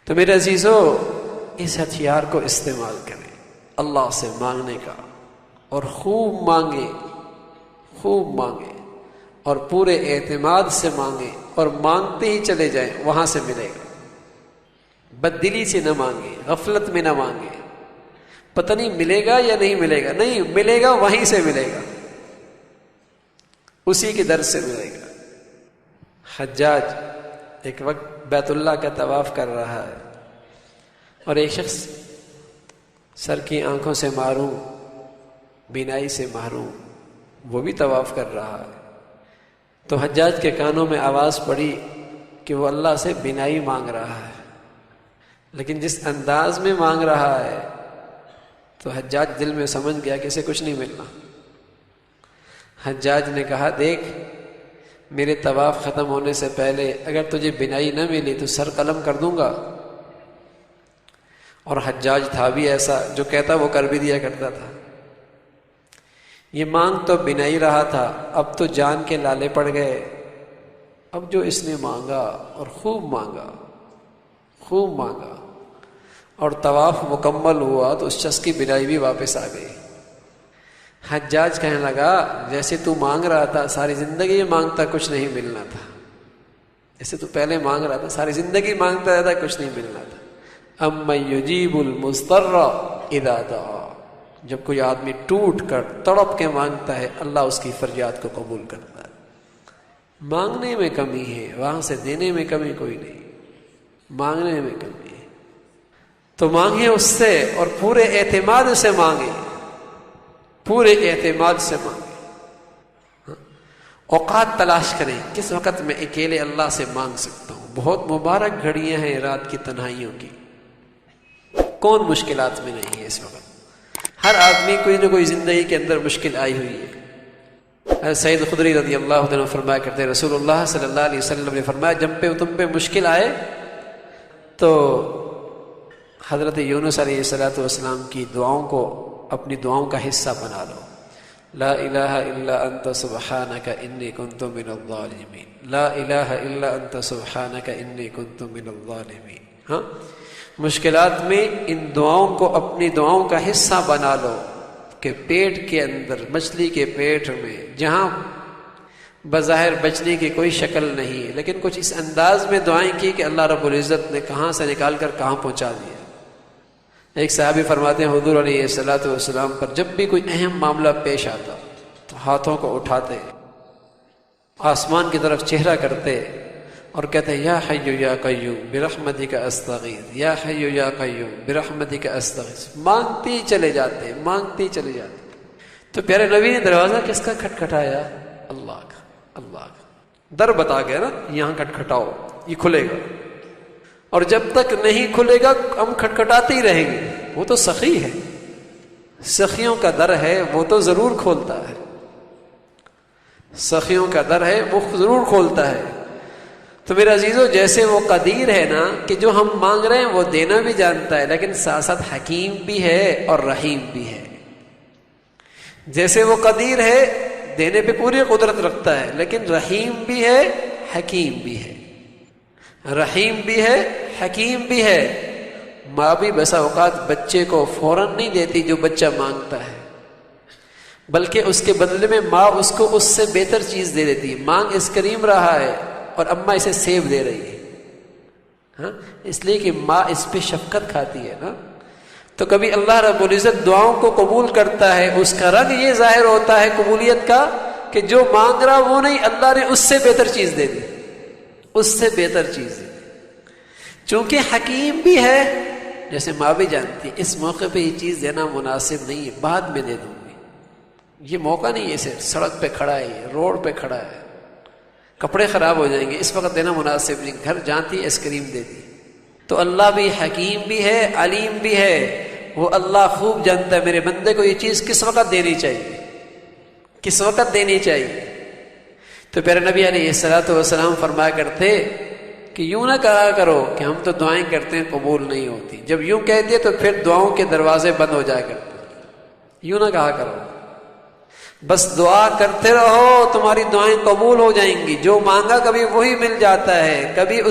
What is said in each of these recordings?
تو میرے عزیزو، اس ہتھیار کو استعمال کریں اللہ سے مانگنے کا، اور خوب مانگیں، خوب مانگیں، اور پورے اعتماد سے مانگیں، اور مانگتے ہی چلے جائیں، وہاں سے ملے گا۔ بددلی سے نہ مانگیں، غفلت میں نہ مانگیں، پتہ نہیں ملے گا یا نہیں ملے گا، نہیں ملے گا، وہیں سے ملے گا، اسی کے در سے ملے گا۔ حجاج ایک وقت بیت اللہ کا طواف کر رہا ہے، اور ایک شخص سر کی آنکھوں سے محروم، بینائی سے محروم، وہ بھی طواف کر رہا ہے۔ تو حجاج کے کانوں میں آواز پڑی کہ وہ اللہ سے بینائی مانگ رہا ہے، لیکن جس انداز میں مانگ رہا ہے تو حجاج دل میں سمجھ گیا کہ اسے کچھ نہیں ملنا۔ حجاج نے کہا، دیکھ میرے طواف ختم ہونے سے پہلے اگر تجھے بینائی نہ ملی تو سر قلم کر دوں گا۔ اور حجاج تھا بھی ایسا، جو کہتا وہ کر بھی دیا کرتا تھا۔ یہ مانگ تو بینائی رہا تھا، اب تو جان کے لالے پڑ گئے۔ اب جو اس نے مانگا اور خوب مانگا، خوب مانگا، اور طواف مکمل ہوا تو اس شخص کی بینائی بھی واپس آ گئی۔ حجاج کہنے لگا، جیسے تو مانگ رہا تھا ساری زندگی مانگتا، کچھ نہیں ملنا تھا، جیسے تو پہلے مانگ رہا تھا ساری زندگی مانگتا رہتا، کچھ نہیں ملنا تھا۔ امن یجیب المضطر اذا دعا، جب کوئی آدمی ٹوٹ کر تڑپ کے مانگتا ہے، اللہ اس کی فریاد کو قبول کرتا ہے۔ مانگنے میں کمی ہے، وہاں سے دینے میں کمی کوئی نہیں، مانگنے میں کمی ہے۔ تو مانگیں اس سے، اور پورے اعتماد سے مانگیں، پورے اعتماد سے مانگیں۔ اوقات تلاش کریں، کس وقت میں اکیلے اللہ سے مانگ سکتا ہوں۔ بہت مبارک گھڑیاں ہیں رات کی تنہائیوں کی، کون مشکلات میں نہیں ہے اس وقت؟ ہر آدمی کوئی نہ کوئی زندگی کے اندر مشکل آئی ہوئی ہے۔ حضرت سعید خدری رضی اللہ عنہ فرمایا کرتے ہیں، رسول اللہ صلی اللہ علیہ وسلم نے فرمایا، جب تم پہ مشکل آئے تو حضرت یونس علیہ السلام کی دعاؤں کو اپنی دعاؤں کا حصہ بنا لو۔ لا الہ الا انت سبحانک انی کنت من الظالمین، لا الہ الا انت سبحانک انی کنت من الظالمین۔ ہاں، مشکلات میں ان دعاؤں کو اپنی دعاؤں کا حصہ بنا لو، کہ پیٹ کے اندر، مچھلی کے پیٹ میں، جہاں بظاہر بچنے کی کوئی شکل نہیں، لیکن کچھ اس انداز میں دعائیں کی کہ اللہ رب العزت نے کہاں سے نکال کر کہاں پہنچا دیا۔ ایک صحابی فرماتے ہیں، حضور علیہ السلام پر جب بھی کوئی اہم معاملہ پیش آتا تو ہاتھوں کو اٹھاتے، آسمان کی طرف چہرہ کرتے اور کہتے، یا حی یا قیوم برحمتک استغیث، یا حی یا قیوم برحمتک استغیث، مانگتے چلے جاتے، مانگتے چلے جاتے۔ تو پیارے نبی نے دروازہ کس کا کھٹکھٹایا؟ اللہ کا، اللہ کا۔ در بتا گیا نا، یہاں کھٹکھٹاؤ، یہ کھلے گا، اور جب تک نہیں کھلے گا ہم کھٹکھٹاتے ہی رہیں گے۔ وہ تو سخی ہے، سخیوں کا در ہے، وہ تو ضرور کھولتا ہے، سخیوں کا در ہے، وہ ضرور کھولتا ہے۔ تو میرے عزیزو، جیسے وہ قدیر ہے نا کہ جو ہم مانگ رہے ہیں وہ دینا بھی جانتا ہے، لیکن ساتھ ساتھ حکیم بھی ہے اور رحیم بھی ہے۔ جیسے وہ قدیر ہے، دینے پہ پوری قدرت رکھتا ہے، لیکن رحیم بھی ہے، حکیم بھی ہے، رحیم بھی ہے، حکیم بھی ہے۔ ماں بھی بسا اوقات بچے کو فوراً نہیں دیتی جو بچہ مانگتا ہے، بلکہ اس کے بدلے میں ماں اس کو اس سے بہتر چیز دے دیتی ہے۔ مانگ اس کریم رہا ہے اور اماں اسے سیب دے رہی ہے، ہاں، اس لیے کہ ماں اس پہ شفقت کھاتی ہے نا۔ تو کبھی اللہ رب العزت دعاؤں کو قبول کرتا ہے، اس کا رنگ یہ ظاہر ہوتا ہے قبولیت کا کہ جو مانگ رہا وہ نہیں، اللہ نے اس سے بہتر چیز دے دی، اس سے بہتر چیز دے دی۔ چونکہ حکیم بھی ہے، جیسے ماں بھی جانتی اس موقع پہ یہ چیز دینا مناسب نہیں ہے، بعد میں دے دوں گی، یہ موقع نہیں ہے، اسے سڑک پہ کھڑا ہے، روڈ پہ کھڑا ہے، کپڑے خراب ہو جائیں گے، اس وقت دینا مناسب نہیں، گھر جانتی آئس کریم دے دی۔ تو اللہ بھی حکیم بھی ہے، علیم بھی ہے، وہ اللہ خوب جانتا ہے میرے بندے کو یہ چیز کس وقت دینی چاہیے، کس وقت دینی چاہیے۔ تو پیارے نبی علیہ السلام فرمایا کرتے کہ یوں نہ کہا کرو کہ ہم تو دعائیں کرتے ہیں قبول نہیں ہوتی، جب یوں کہہ دیے تو پھر دعاؤں کے دروازے بند ہو جایا کرتے۔ یوں نہ کہا کرو، بس دعا کرتے رہو، تمہاری دعائیں قبول ہو جائیں گی، جو مانگا کبھی وہی مل جاتا ہے، کبھی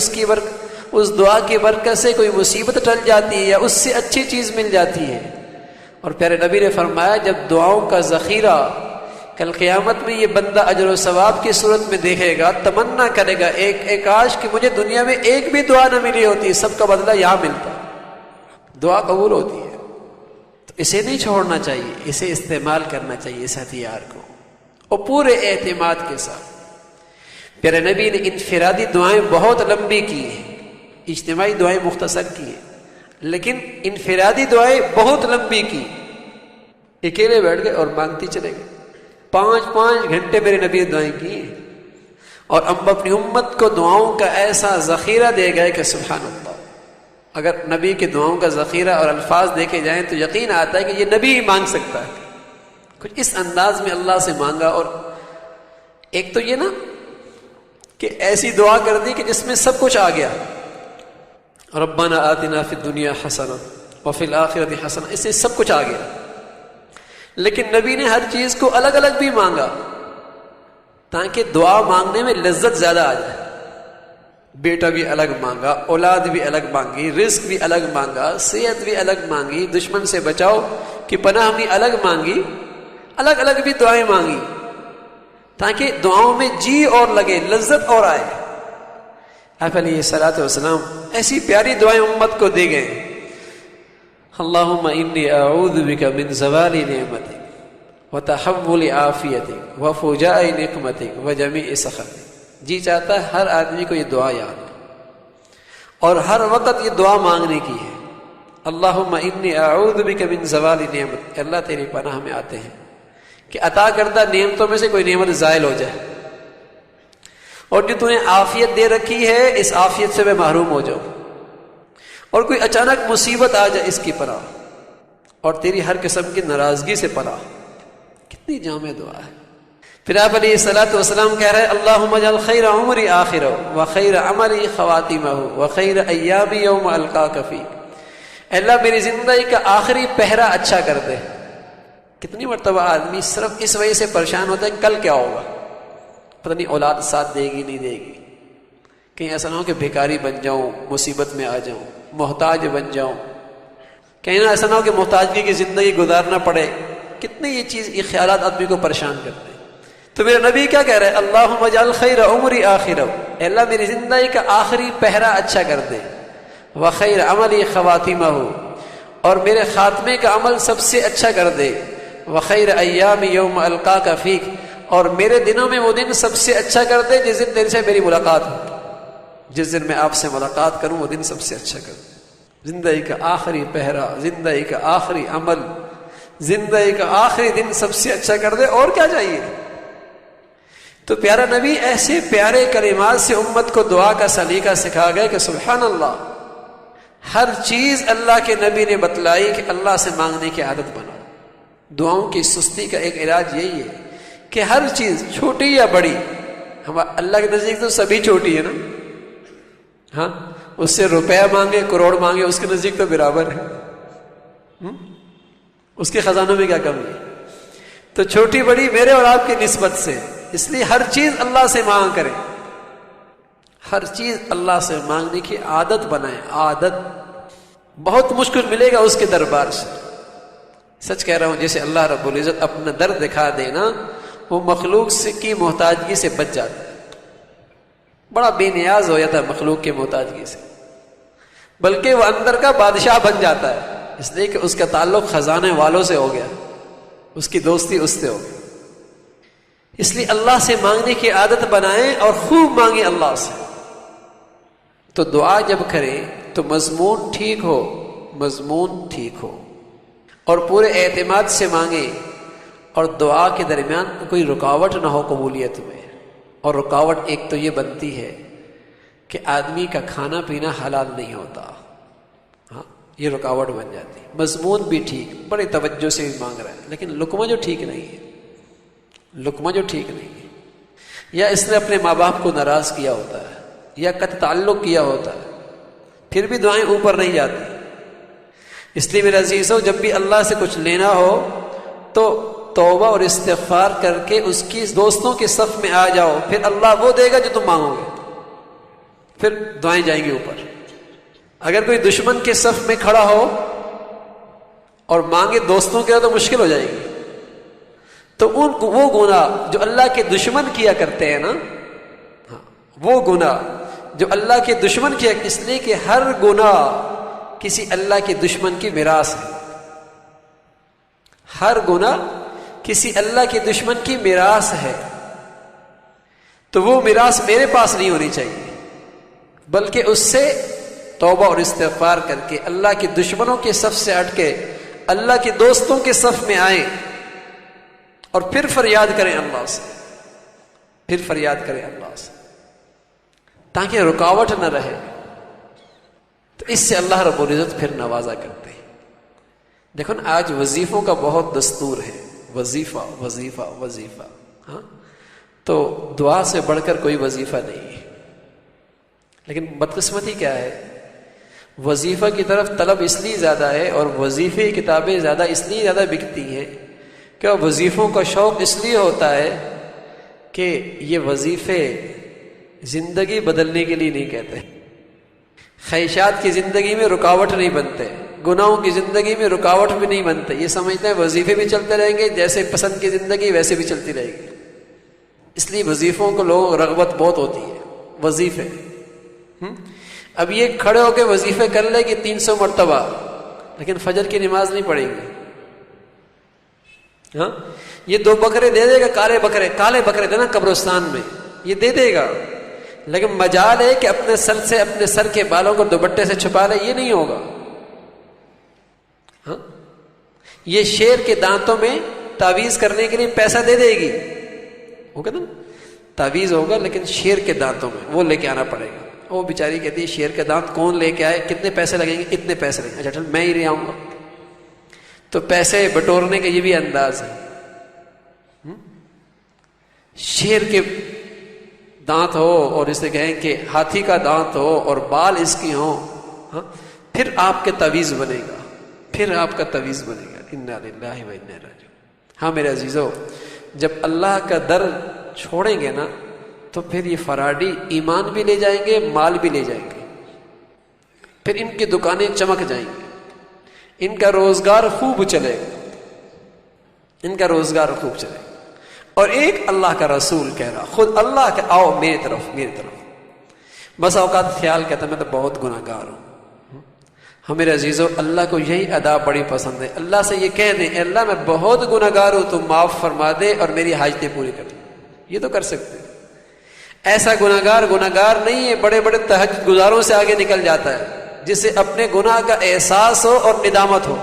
اس دعا کی برکت سے کوئی مصیبت ٹل جاتی ہے یا اس سے اچھی چیز مل جاتی ہے۔ اور پیارے نبی نے فرمایا جب دعاؤں کا ذخیرہ کل قیامت میں یہ بندہ اجر و ثواب کی صورت میں دیکھے گا، تمنا کرے گا ایک کاش کہ مجھے دنیا میں ایک بھی دعا نہ ملی ہوتی، سب کا بدلہ یہاں ملتا۔ دعا قبول ہوتی ہے تو اسے نہیں چھوڑنا چاہیے، اسے استعمال کرنا چاہیے اس ہتھیار کو، اور پورے اعتماد کے ساتھ۔ پیارے نبی نے انفرادی دعائیں بہت لمبی کی ہیں، اجتماعی دعائیں مختصر کی ہیں، لیکن انفرادی دعائیں بہت لمبی کی۔ اکیلے بیٹھ گئے اور مانگتی چلے گئے، 5 گھنٹے میرے نبی نے دعائیں کی ہیں، اور ہم اپنی امت کو دعاؤں کا ایسا ذخیرہ دے گئے کہ سبحان اللہ۔ اگر نبی کے دعاؤں کا ذخیرہ اور الفاظ دیکھے جائیں تو یقین آتا ہے کہ یہ نبی ہی مانگ سکتا ہے، کچھ اس انداز میں اللہ سے مانگا۔ اور ایک تو یہ نا کہ ایسی دعا کر دی کہ جس میں سب کچھ آ گیا، ربنا آتنا فی الدنیا حسنہ وفی الآخرۃ حسنہ، اس سے سب کچھ آ گیا۔ لیکن نبی نے ہر چیز کو الگ الگ بھی مانگا تاکہ دعا مانگنے میں لذت زیادہ آ جائے۔ بیٹا بھی الگ مانگا، اولاد بھی الگ مانگی، رزق بھی الگ مانگا، صحت بھی الگ مانگی، دشمن سے بچاؤ کی پناہ بھی الگ مانگی، الگ الگ بھی دعائیں مانگی تاکہ دعاؤں میں جی اور لگے، لذت اور آئے۔ آپ علیہ الصلوۃ والسلام ایسی پیاری دعائیں امت کو دے گئے، اللہم انی اعوذ بک من زوال نعمتک وتحول عافیتک وفجاء نقمتک وجمیع سخطک۔ جی چاہتا ہے ہر آدمی کو یہ دعا یاد ہو اور ہر وقت یہ دعا مانگنے کی ہے، اللہم انی اعوذ بک من زوال نعمتک، اللہ تیری پناہ میں آتے ہیں کہ عطا کردہ نعمتوں میں سے کوئی نعمت زائل ہو جائے، اور جو تُو نے عافیت دے رکھی ہے اس عافیت سے میں محروم ہو جاؤں، اور کوئی اچانک مصیبت آ جائے اس کی پناہ، اور تیری ہر قسم کی ناراضگی سے پناہ۔ کتنی جامع دعا ہے۔ پھر آپ علیہ الصلوۃ والسلام کہہ رہے ہیں اللہم اجعل خیر عمری آخرہ وخیر عملی خواتمہ وخیر ایامی یوم القاک فیک، اللہ میری زندگی کا آخری پہرا اچھا کر دے۔ کتنی مرتبہ آدمی صرف اس وجہ سے پریشان ہوتا ہے کل کیا ہوگا، پتہ نہیں اولاد ساتھ دے گی نہیں دے گی، کہیں ایسا نہ ہو کہ بھیکاری بن جاؤں، مصیبت میں آ جاؤں، محتاج بن جاؤں، کہیں نہ ایسا نہ ہو کہ محتاجگی کی زندگی گزارنا پڑے۔ کتنے یہ خیالات آدمی کو پریشان کرتے ہیں۔ تو میرا نبی کیا کہہ رہے ہیں، اللہم اجعل خیر عمری آخرہ، اللہ میری زندگی کا آخری پہرا اچھا کر دے، وخیر عملی خواتمہ، اور میرے خاتمے کا عمل سب سے اچھا کر دے، وخیر ایام یوم القاک فیک، اور میرے دنوں میں وہ دن سب سے اچھا کر دے جس دن تیرے سے میری ملاقات ہو، جس دن میں آپ سے ملاقات کروں وہ دن سب سے اچھا کر دے۔ زندگی کا آخری پہرا، زندگی کا آخری عمل، زندگی کا آخری دن سب سے اچھا کر دے، اور کیا چاہیے۔ تو پیارا نبی ایسے پیارے کلمات سے امت کو دعا کا سلیقہ سکھا گئے کہ سبحان اللہ، ہر چیز اللہ کے نبی نے بتلائی کہ اللہ سے مانگنے کی عادت بناؤ۔ دعاؤں کی سستی کا ایک علاج یہی ہے کہ ہر چیز چھوٹی یا بڑی، ہم اللہ کے نزدیک تو سبھی چھوٹی ہے نا، ہاں اس سے روپیہ مانگے کروڑ مانگے اس کے نزدیک تو برابر ہے، اس کے خزانوں میں کیا کمی ہے۔ تو چھوٹی بڑی میرے اور آپ کی نسبت سے، اس لیے ہر چیز اللہ سے مانگ کریں، ہر چیز اللہ سے مانگنے کی عادت بنائیں۔ عادت بہت مشکل ملے گا اس کے دربار سے، سچ کہہ رہا ہوں، جیسے اللہ رب العزت اپنا درد دکھا دینا، وہ مخلوق کی محتاجگی سے بچ جاتا ہے، بڑا بے نیاز ہو جاتا ہے مخلوق کی محتاجگی سے، بلکہ وہ اندر کا بادشاہ بن جاتا ہے، اس لیے کہ اس کا تعلق خزانے والوں سے ہو گیا، اس کی دوستی اس سے ہو گئی۔ اس لیے اللہ سے مانگنے کی عادت بنائیں اور خوب مانگیں اللہ سے۔ تو دعا جب کریں تو مضمون ٹھیک ہو، مضمون ٹھیک ہو، اور پورے اعتماد سے مانگیں، اور دعا کے درمیان کوئی رکاوٹ نہ ہو قبولیت میں۔ اور رکاوٹ ایک تو یہ بنتی ہے کہ آدمی کا کھانا پینا حلال نہیں ہوتا، ہاں یہ رکاوٹ بن جاتی ہے۔ مضمون بھی ٹھیک، بڑی توجہ سے بھی مانگ رہا ہے، لیکن لقمہ جو ٹھیک نہیں ہے، لقمہ جو ٹھیک نہیں ہے، یا اس نے اپنے ماں باپ کو ناراض کیا ہوتا ہے، یا قطع تعلق کیا ہوتا ہے، پھر بھی دعائیں اوپر نہیں جاتی۔ اس لیے میرے عزیزو، جب بھی اللہ سے کچھ لینا ہو تو توبہ اور استغفار کر کے اس کی دوستوں کے صف میں آ جاؤ، پھر اللہ وہ دے گا جو تم مانگو گے، پھر دعائیں جائیں گی اوپر۔ اگر کوئی دشمن کے صف میں کھڑا ہو اور مانگے دوستوں کے تو مشکل ہو جائے گی. تو وہ گناہ جو اللہ کے دشمن کیا کرتے ہیں نا، وہ گناہ جو اللہ کے دشمن کیا، اس لیے کہ ہر گناہ کسی اللہ کے دشمن کی میراث ہے. ہر گناہ کسی اللہ کے دشمن کی میراث ہے. تو وہ میراث میرے پاس نہیں ہونی چاہیے، بلکہ اس سے توبہ اور استغفار کر کے اللہ کے دشمنوں کے صف سے ہٹ کے اللہ کے دوستوں کے صف میں آئیں اور پھر فریاد کریں اللہ سے، پھر فریاد کریں اللہ سے، تاکہ رکاوٹ نہ رہے. تو اس سے اللہ رب العزت پھر نوازا کرتے ہیں. دیکھو نا آج وظیفوں کا بہت دستور ہے، وظیفہ وظیفہ وظیفہ. ہاں تو دعا سے بڑھ کر کوئی وظیفہ نہیں ہے. لیکن بدقسمتی کیا ہے، وظیفہ کی طرف طلب اس لیے زیادہ ہے اور وظیفے کی کتابیں زیادہ اس لیے زیادہ بکتی ہیں کہ وظیفوں کا شوق اس لیے ہوتا ہے کہ یہ وظیفے زندگی بدلنے کے لیے نہیں کہتے، خواہشات کی زندگی میں رکاوٹ نہیں بنتے، گناہوں کی زندگی میں رکاوٹ بھی نہیں بنتے. یہ سمجھتے ہیں وظیفے بھی چلتے رہیں گے، جیسے پسند کی زندگی ویسے بھی چلتی رہے گی. اس لیے وظیفوں کو لوگ رغبت بہت ہوتی ہے. وظیفے اب یہ کھڑے ہو کے وظیفے کر لے کہ 300 مرتبہ، لیکن فجر کی نماز نہیں پڑھیں گے. ہاں یہ 2 بکرے دے دے گا، کالے بکرے دینا قبرستان میں، یہ دے دے گا، لیکن مجال ہے کہ اپنے سر کے بالوں کو دوپٹے سے چھپا لے، یہ نہیں ہوگا. ہاں یہ شیر کے دانتوں میں تعویذ کرنے کے لیے پیسہ دے دے گی، ہوگا نا تعویذ ہوگا، لیکن شیر کے دانتوں میں وہ لے کے آنا پڑے گا. وہ بیچاری کہتی ہے شیر کے دانت کون لے کے آئے، کتنے پیسے لگیں گے، اتنے پیسے لگیں گے، اچھا چل میں ہی لے آؤں گا. تو پیسے بٹورنے کا یہ بھی انداز ہے. شیر کے دانت ہو اور اسے کہیں کہ ہاتھی کا دانت ہو اور بال اس کی ہوں، ہاں پھر آپ کے تعویذ بنے گا، پھر آپ کا تعویذ بنے گا. انا للہ و انا الیہ راجعون. ہاں میرے عزیزو، جب اللہ کا در چھوڑیں گے نا تو پھر یہ فراڈی ایمان بھی لے جائیں گے، مال بھی لے جائیں گے، پھر ان کی دکانیں چمک جائیں گی، ان کا روزگار خوب چلے گا، ان کا روزگار خوب چلے گا. اور ایک اللہ کا رسول کہہ رہا، خود اللہ کہ آؤ میری طرف. بس اوقات خیال کہتا میں تو بہت گناہ گار ہوں. ہم میرے عزیزو، اللہ کو یہی ادا بڑی پسند ہے. اللہ سے یہ کہہ دیں اللہ میں بہت گناہ گار ہوں، تو معاف فرما دے اور میری حاجتیں پوری کر دے. یہ تو کر سکتے ہیں. ایسا گناہ گار نہیں ہے، بڑے بڑے تہجد گزاروں سے آگے نکل جاتا ہے، جسے اپنے گناہ کا احساس ہو اور ندامت ہو،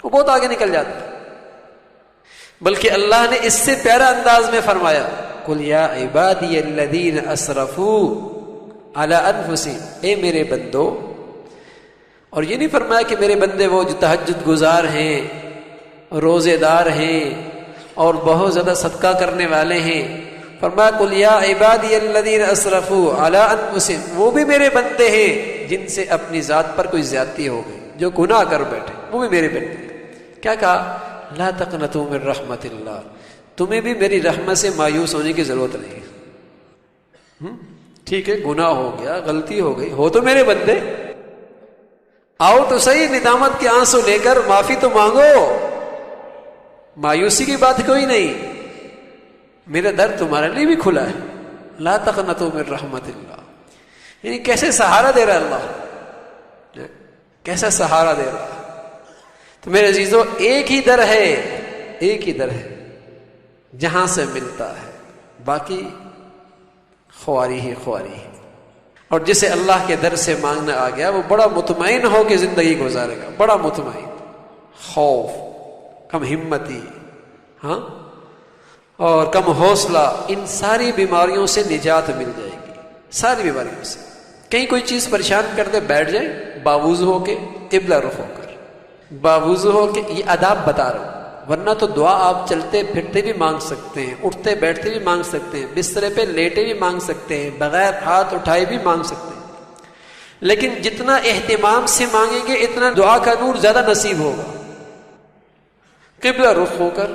وہ بہت آگے نکل جاتا ہے. بلکہ اللہ نے اس سے پیارا انداز میں فرمایا قل یا عبادی الذین اسرفوا علی انفسہم، اے میرے بندو. اور یہ نہیں فرمایا کہ میرے بندے وہ جو تہجد گزار ہیں، روزے دار ہیں اور بہت زیادہ صدقہ کرنے والے ہیں. فرمایا قل یا عبادی الذین اسرفوا علی انفسہم، وہ بھی میرے بندے ہیں جن سے اپنی ذات پر کوئی زیادتی ہو گئی، جو گناہ کر بیٹھے، وہ بھی میرے بندے ہیں. کیا کہا؟ لا تقنطوا من رحمت اللہ، تمہیں بھی میری رحمت سے مایوس ہونے کی ضرورت نہیں ہے. ٹھیک ہے گناہ ہو گیا، غلطی ہو گئی، ہو تو میرے بندے، آؤ تو صحیح ندامت کے آنسو لے کر معافی تو مانگو. مایوسی کی بات کوئی نہیں، میرا در تمہارے لیے بھی کھلا ہے. لا تقنطوا من رحمت اللہ، یعنی کیسے سہارا دے رہا اللہ، کیسا سہارا دے رہا. تو میرے عزیزو، ایک ہی در ہے، ایک ہی در ہے جہاں سے ملتا ہے، باقی خواری ہی خواری ہے. اور جسے اللہ کے در سے مانگنا آ گیا وہ بڑا مطمئن ہو کے زندگی گزارے گا، بڑا مطمئن، خوف کم، ہمتی، ہاں اور کم حوصلہ. ان ساری بیماریوں سے نجات مل جائے گی، ساری بیماریوں سے. کہیں کوئی چیز پریشان کر دے بیٹھ جائے، باوضو ہو کے قبلہ رخ ہو کر، باوضو ہو کے. یہ آداب بتا رہا ہوں، ورنہ تو دعا آپ چلتے پھرتے بھی مانگ سکتے ہیں، اٹھتے بیٹھتے بھی مانگ سکتے ہیں، بسترے پہ لیٹے بھی مانگ سکتے ہیں، بغیر ہاتھ اٹھائے بھی مانگ سکتے ہیں. لیکن جتنا اہتمام سے مانگیں گے اتنا دعا کا نور زیادہ نصیب ہوگا. قبلہ رخ ہو کر.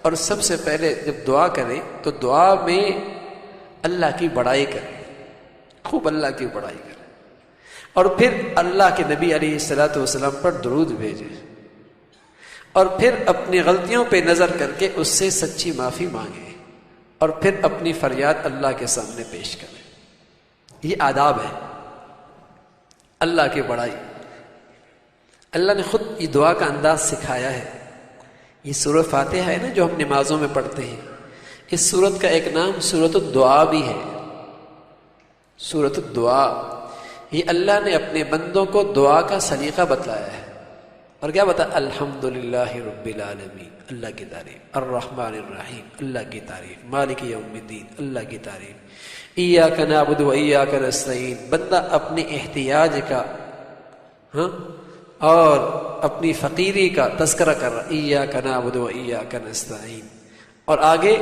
اور سب سے پہلے جب دعا کریں تو دعا میں اللہ کی بڑائی کریں، خوب اللہ کی بڑائی کریں. اور پھر اللہ کے نبی علیہ الصلوۃ والسلام پر درود بھیجے، اور پھر اپنی غلطیوں پہ نظر کر کے اس سے سچی معافی مانگے، اور پھر اپنی فریاد اللہ کے سامنے پیش کرے۔ یہ آداب ہے اللہ کی بڑائی۔ اللہ نے خود یہ دعا کا انداز سکھایا ہے۔ یہ سورۃ فاتحہ ہے نا جو ہم نمازوں میں پڑھتے ہیں، اس سورت کا ایک نام سورۃ الدعاء بھی ہے، سورۃ الدعاء۔ یہ اللہ نے اپنے بندوں کو دعا کا سلیقہ بتلایا ہے، اور کیا بتا؟ الحمدللہ رب العالمین، اللہ کی تعریف، الرحمن الرحیم، اللہ کی تعریف، مالک یوم الدین، اللہ کی تعریف، ایاک نعبد و ایاک نستعین۔ بندہ اپنے احتیاج کا اور اپنی فقیری کا تذکرہ کر رہا، ایاک نعبد و ایاک نستعین، اور آگے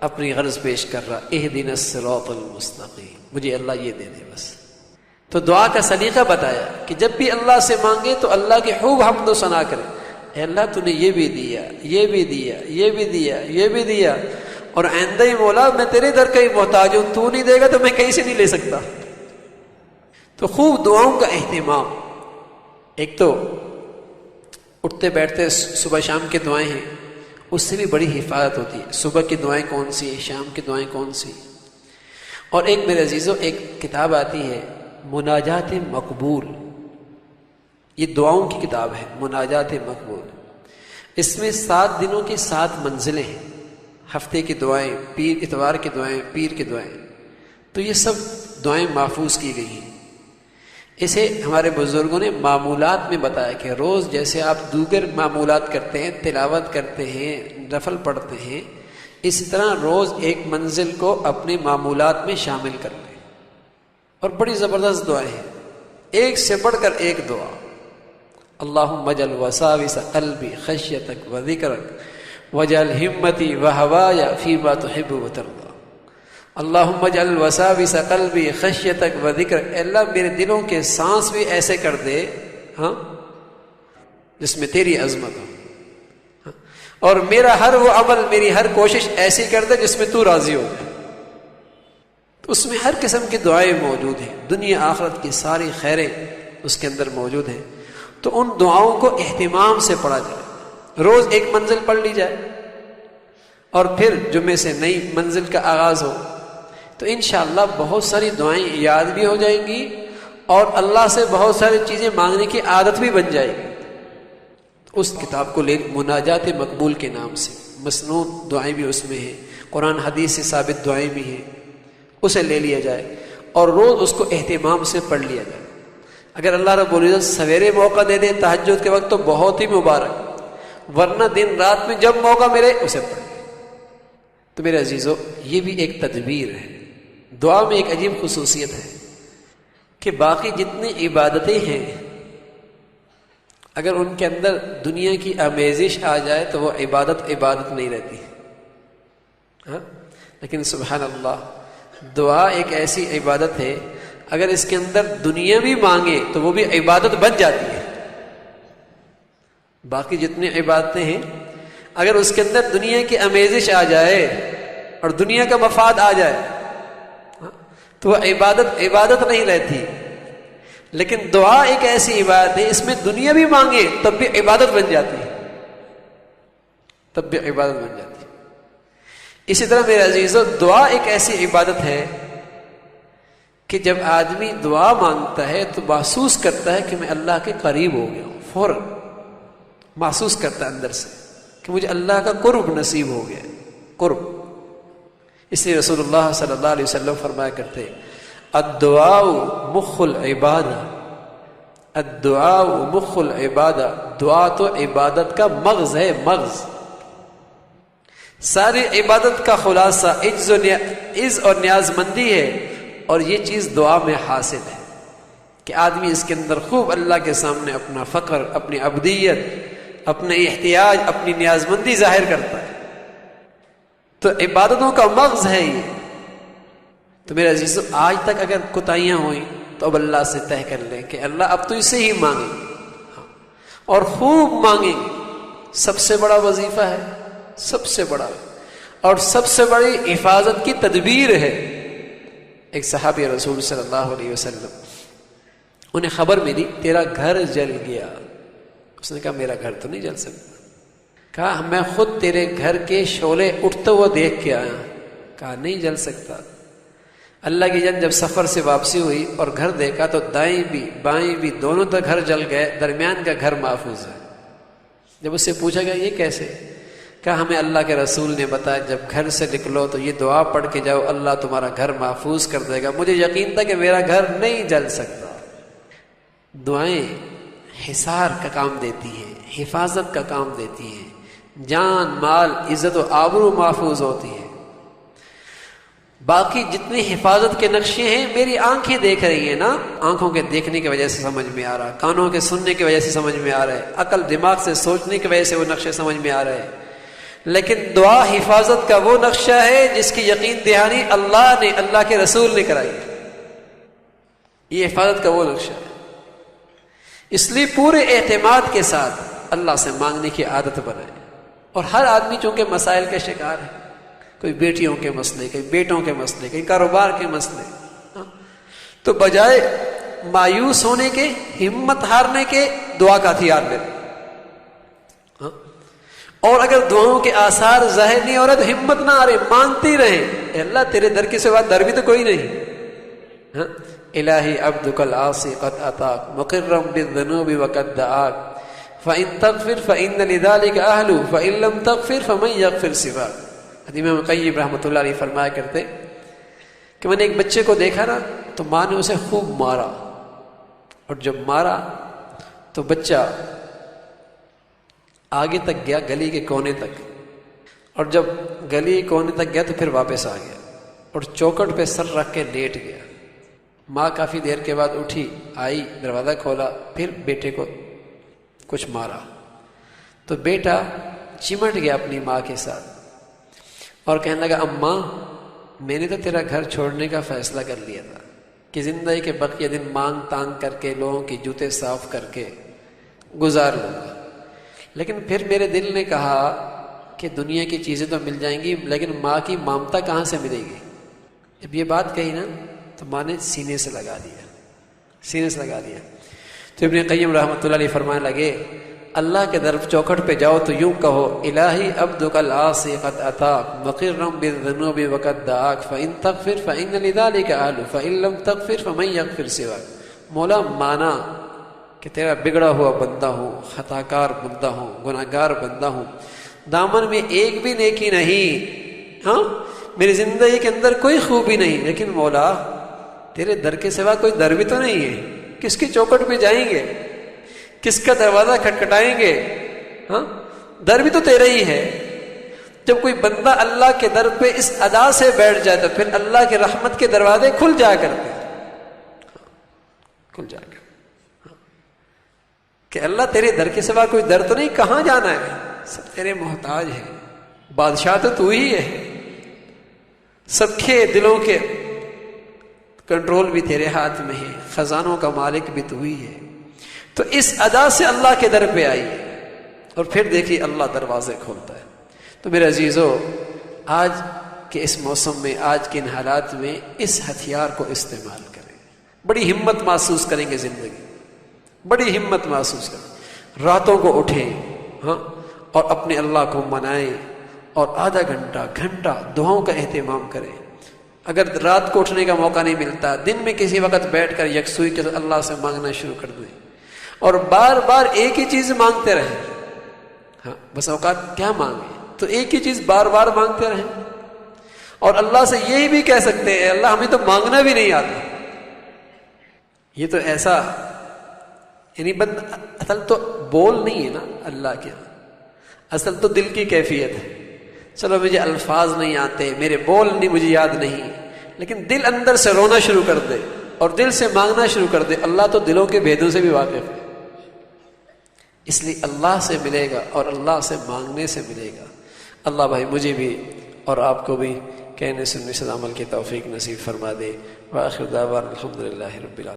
اپنی غرض پیش کر رہا، اہدنا الصراط المستقیم، مجھے اللہ یہ دے دے بس۔ تو دعا کا سلیقہ بتایا کہ جب بھی اللہ سے مانگے تو اللہ کی خوب حمد و ثنا کرے، اے اللہ تو نے یہ بھی دیا، یہ بھی دیا، یہ بھی دیا، یہ بھی دیا، اور آئندہ ہی مولا میں تیرے در کا ہی محتاج ہوں، تو نہیں دے گا تو میں کہیں سے نہیں لے سکتا۔ تو خوب دعاؤں کا اہتمام۔ ایک تو اٹھتے بیٹھتے صبح شام کے دعائیں ہیں، اس سے بھی بڑی حفاظت ہوتی ہے۔ صبح کی دعائیں کون سی، شام کی دعائیں کون سی؟ اور ایک میرے عزیزوں ایک کتاب آتی ہے مناجات مقبول، یہ دعاؤں کی کتاب ہے، مناجات مقبول۔ اس میں 7 دنوں کی 7 منزلیں ہیں، ہفتے کی دعائیں، پیر اتوار کی دعائیں، پیر کی دعائیں، تو یہ سب دعائیں محفوظ کی گئی ہیں۔ اسے ہمارے بزرگوں نے معمولات میں بتایا کہ روز جیسے آپ دیگر معمولات کرتے ہیں، تلاوت کرتے ہیں، نفل پڑھتے ہیں، اسی طرح روز ایک منزل کو اپنے معمولات میں شامل کر لیں۔ اور بڑی زبردست دعائیں ہیں، ایک سے بڑھ کر ایک دعا۔ اللہم اجعل وساوس قلبی خشیتک و ذکرک واجعل ہمتی و ہوایا فیما تحب و ترضی۔ اللہم اجعل وساوس قلبی خشیتک و ذکرک، اے اللہ میرے دلوں کے سانس بھی ایسے کر دے جس میں تیری عظمت ہو، اور میرا ہر وہ عمل، میری ہر کوشش ایسی کر دے جس میں تو راضی ہو جائے۔ اس میں ہر قسم کی دعائیں موجود ہیں، دنیا آخرت کی ساری خیریں اس کے اندر موجود ہیں۔ تو ان دعاؤں کو اہتمام سے پڑھا جائے، روز ایک منزل پڑھ لی جائے، اور پھر جمعے سے نئی منزل کا آغاز ہو، تو انشاءاللہ بہت ساری دعائیں یاد بھی ہو جائیں گی، اور اللہ سے بہت ساری چیزیں مانگنے کی عادت بھی بن جائے گی۔ اس کتاب کو لے، مناجات مقبول کے نام سے، مسنون دعائیں بھی اس میں ہیں، قرآن حدیث سے ثابت دعائیں بھی ہیں، اسے لے لیا جائے اور روز اس کو اہتمام سے پڑھ لیا جائے۔ اگر اللہ رب العزت سویرے موقع دے دے تہجد کے وقت تو بہت ہی مبارک، ورنہ دن رات میں جب موقع ملے اسے پڑھ لیں۔ تو میرے عزیزو، یہ بھی ایک تدبیر ہے۔ دعا میں ایک عجیب خصوصیت ہے کہ باقی جتنی عبادتیں ہیں اگر ان کے اندر دنیا کی آمیزش آ جائے تو وہ عبادت نہیں رہتی، لیکن سبحان اللہ، دعا ایک ایسی عبادت ہے اگر اس کے اندر دنیا بھی مانگے تو وہ بھی عبادت بن جاتی ہے۔ باقی جتنی عبادتیں ہیں اگر اس کے اندر دنیا کی آمیزش آ جائے اور دنیا کا مفاد آ جائے تو وہ عبادت نہیں رہتی، لیکن دعا ایک ایسی عبادت ہے اس میں دنیا بھی مانگے تب بھی عبادت بن جاتی ہے، اسی طرح میرے عزیزو، دعا ایک ایسی عبادت ہے کہ جب آدمی دعا مانگتا ہے تو محسوس کرتا ہے کہ میں اللہ کے قریب ہو گیا ہوں، فوراً محسوس کرتا ہے اندر سے کہ مجھے اللہ کا قرب نصیب ہو گیا، قرب۔ اس لیے رسول اللہ صلی اللہ علیہ وسلم فرمایا کرتے الدعاء مخ العبادہ، الدعاء مخ العبادہ، دعا تو عبادت کا مغز ہے، مغز۔ ساری عبادت کا خلاصہ عز اور نیاز مندی ہے، اور یہ چیز دعا میں حاصل ہے کہ آدمی اس کے اندر خوب اللہ کے سامنے اپنا فقر، اپنی عبدیت، اپنے احتیاج، اپنی نیاز مندی ظاہر کرتا ہے۔ تو عبادتوں کا مغز ہے یہ۔ تو میرے عزیزو، آج تک اگر کوتاہیاں ہوئیں تو اب اللہ سے طے کر لیں کہ اللہ اب تو اس سے ہی مانگیں اور خوب مانگیں۔ سب سے بڑا وظیفہ ہے، سب سے بڑا اور سب سے بڑی حفاظت کی تدبیر ہے۔ ایک صحابی رسول صلی اللہ علیہ وسلم انہیں خبر ملی تیرا گھر جل گیا. اس نے کہا میرا گھر تو نہیں جل سکتا. کہا میں خود تیرے گھر کے شعلے اٹھتے ہوئے دیکھ کے آیا. کہا نہیں جل سکتا. اللہ کی جان جب سفر سے واپسی ہوئی اور گھر دیکھا تو دائیں بھی بائیں بھی دونوں تک گھر جل گئے, درمیان کا گھر محفوظ ہے. جب اس سے پوچھا گیا یہ کیسے؟ کہا ہمیں اللہ کے رسول نے بتایا جب گھر سے نکلو تو یہ دعا پڑھ کے جاؤ, اللہ تمہارا گھر محفوظ کر دے گا. مجھے یقین تھا کہ میرا گھر نہیں جل سکتا. دعائیں حصار کا کام دیتی ہیں, حفاظت کا کام دیتی ہیں, جان مال عزت و آبرو محفوظ ہوتی ہے. باقی جتنی حفاظت کے نقشے ہیں میری آنکھیں دیکھ رہی ہیں نا, آنکھوں کے دیکھنے کی وجہ سے سمجھ میں آ رہا, کانوں کے سننے کی وجہ سے سمجھ میں آ رہا ہے, عقل دماغ سے سوچنے کی وجہ سے وہ نقشے سمجھ میں آ رہے ہیں. لیکن دعا حفاظت کا وہ نقشہ ہے جس کی یقین دہانی اللہ نے, اللہ کے رسول نے کرائی ہے. یہ حفاظت کا وہ نقشہ ہے. اس لیے پورے اعتماد کے ساتھ اللہ سے مانگنے کی عادت بنائیں. اور ہر آدمی چونکہ مسائل کے شکار ہے, کوئی بیٹیوں کے مسئلے, کوئی بیٹوں کے مسئلے, کوئی کاروبار کے مسئلے, تو بجائے مایوس ہونے کے, ہمت ہارنے کے, دعا کا ہتھیار لے. اور اگر دعاؤں کے آثار ظاہر نہیں ہو رہے تو ہمت نہ آ رہے, مانگتے ہی رہیں. اے اللہ تیرے در کے سوا در بھی تو کوئی نہیں. الہی عبدک العاصی قد اتاک مقرم بالذنوب وقد دعاک فإن تغفر فإن لذلك اہل فإن لم تغفر فمن یغفر سواک. امام قیم رحمۃ اللہ علیہ فرمایا کرتے کہ میں نے ایک بچے کو دیکھا نا تو ماں نے اسے خوب مارا, اور جب مارا تو بچہ آگے تک گیا, گلی کے کونے تک, اور جب گلی کے کونے تک گیا تو پھر واپس آ گیا اور چوکٹ پہ سر رکھ کے لیٹ گیا. ماں کافی دیر کے بعد اٹھی, آئی, دروازہ کھولا, پھر بیٹے کو کچھ مارا تو بیٹا چمٹ گیا اپنی ماں کے ساتھ اور کہنے لگا اماں میں نے تو تیرا گھر چھوڑنے کا فیصلہ کر لیا تھا کہ زندگی کے بقیہ دن مانگ تانگ کر کے لوگوں کی جوتے صاف کر کے گزار لوں گا, لیکن پھر میرے دل نے کہا کہ دنیا کی چیزیں تو مل جائیں گی لیکن ماں کی ممتا کہاں سے ملے گی. جب یہ بات کہی نا تو ماں نے سینے سے لگا دیا, سینے سے لگا دیا. تو ابن قیم رحمۃ اللہ علیہ فرمانے لگے اللہ کے در چوکھٹ پہ جاؤ تو یوں کہو الہی عبدک العاصی قد اتاک مقرم بالذنوب وقد دعاک فإن تغفر فإن لذلك اہل فإن لم تغفر فمن یغفر سواک. مولا مانا کہ تیرا بگڑا ہوا بندہ ہوں, خطا کار بندہ ہوں, گناہ گار بندہ ہوں, دامن میں ایک بھی نیکی نہیں, ہاں میری زندگی کے اندر کوئی خوبی نہیں, لیکن مولا تیرے در کے سوا کوئی در بھی تو نہیں ہے, کس کی چوکٹ پہ جائیں گے, کس کا دروازہ کھٹکھٹائیں گے, ہاں در بھی تو تیرا ہی ہے. جب کوئی بندہ اللہ کے در پہ اس ادا سے بیٹھ جائے تو پھر اللہ کے رحمت کے دروازے کھل جایا کرتے ہیں, کھل جایا کرتے کہ اللہ تیرے در کے سوا کوئی در تو نہیں, کہاں جانا ہے, سب تیرے محتاج ہیں. بادشاہ تو ہی ہے, سب کے دلوں کے کنٹرول بھی تیرے ہاتھ میں ہے, خزانوں کا مالک بھی تو ہی ہے. تو اس ادا سے اللہ کے در پہ آئیے اور پھر دیکھیے اللہ دروازے کھولتا ہے. تو میرے عزیزو آج کے اس موسم میں, آج کے ان حالات میں اس ہتھیار کو استعمال کریں. بڑی ہمت محسوس کریں گے زندگی, بڑی ہمت محسوس کریں. راتوں کو اٹھیں, ہاں, اور اپنے اللہ کو منائیں اور آدھا گھنٹہ دعاؤں کا اہتمام کریں. اگر رات کو اٹھنے کا موقع نہیں ملتا, دن میں کسی وقت بیٹھ کر یکسوئی کے اللہ سے مانگنا شروع کر دیں اور بار بار ایک ہی چیز مانگتے رہیں. ہاں بس اوقات کیا مانگیں تو ایک ہی چیز بار بار مانگتے رہیں, اور اللہ سے یہی بھی کہہ سکتے ہیں اللہ ہمیں تو مانگنا بھی نہیں آتا. یہ تو ایسا یعنی اصل تو بول نہیں ہے نا اللہ کے, اصل تو دل کی کیفیت ہے. چلو مجھے الفاظ نہیں آتے, میرے بول نہیں, مجھے یاد نہیں, لیکن دل اندر سے رونا شروع کر دے اور دل سے مانگنا شروع کر دے. اللہ تو دلوں کے بھیدوں سے بھی واقف ہے, اس لیے اللہ سے ملے گا اور اللہ سے مانگنے سے ملے گا. اللہ بھائی مجھے بھی اور آپ کو بھی کہنے سننے سے عمل کی توفیق نصیب فرما دے. وآخر دعوانا الحمدللہ رب العالمین.